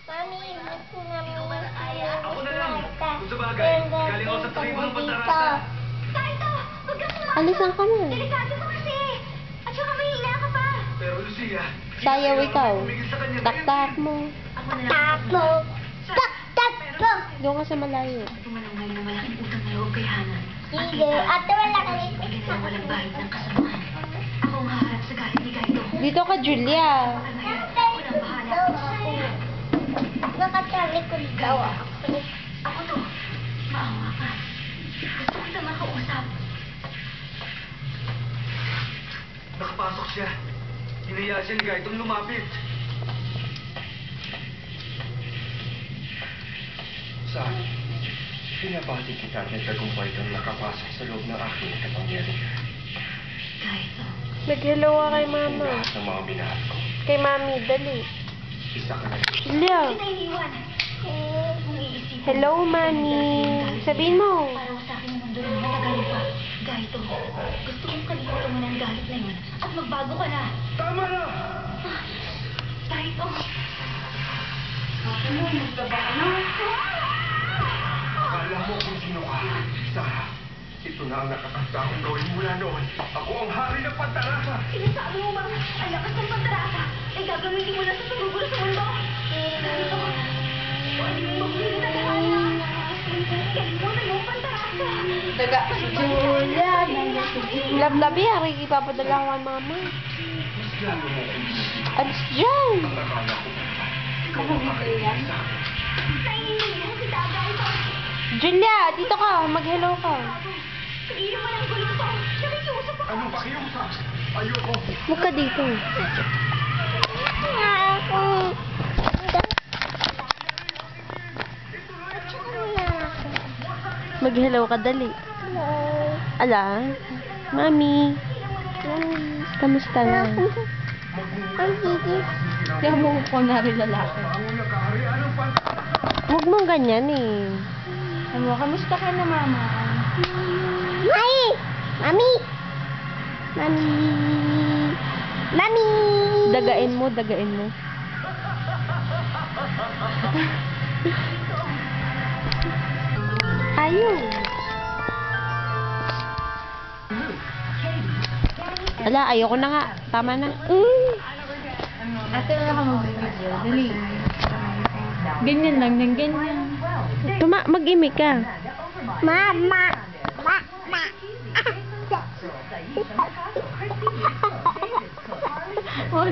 Mami, gusto namin Ako na lang. Kung sa bagay, galing ako sa tribo ng Pandarata. Kaito! Huwag kang sumama! Alisan ka na. Delikado mo kasi! At saka mahina ka pa! Pero Lucia, Sayaw ikaw. tumigil sa kanya. Tak-tak mo. Ako na lang. Tapo! Tak mo! Doon ka sa malayo. Tumalangay ng malaking utang na loob kay Hana. Sige, at wala kang Bigyan na walang bahid ng kasamaan. Ako ang haharap sa galit ni Kaito. Dito ka, Julia. Ako nang bahala. Nakatalikod daw ako. Ako to. Maawa ka. Gusto kita makausap. Nakapasok siya. Hinaya siya ni Gaitong lumapit. Sa pinabati kita ng tagumpay kang nakapasok sa loob ng aking kapangyarihan. Kaito. Nag-hello ka kay Ang mama. lahat ng mga minahal ko. Kay mami, dali. Isa ka na. Julia. Hindi na iniwan. Kung iisipin. Hello, mami. Sabihin mo. Para sa akin ang mundo ng matagal pa. Gaito, gusto kong kalimutan mo na ang galit na yun at magbago ka na. Tama na! Gaito. Akala mo kung sino ka. Sarah, ito na ang nakakataong gawin mula noon. Ako ang hari ng Pandarata. Sinasabi mo bang ang lakas ng pandarasa ay gagamitin mo na sa tumugulo sa mundo? Gaito, pwede mo magbili na kahana. Kalimutan mo ang pandarasa. Julia. Labi-labi, hari. Ipapadala ko kay mama. Mas lalo mo kung Alis dyan. akala ko pa. Ikaw ang makikinig sa akin. Naiintindihan kita, Gaito. Julia, dito ka. Mag-hello ka. Sa iyo man ang gulo to. Nakikiusap ako. Anong pakiusap? Ayoko. Huwag ka dito. Mag-hello ka, dali. Ala, mami. Kamusta na? Kaya mo ko na rin lalaki. Ang nakaharian ng Pandarata. Huwag mong ganyan eh. Ano, kamusta ka na, mama? Mami! Mami! Mami! Mami! Dagain mo, dagain mo. Ayaw. Ala, ayoko na nga. Tama na. Ate, wala ka mag-video. Dali. Ganyan lang, ng ganyan. Mag-imik ka. Mama! Oh,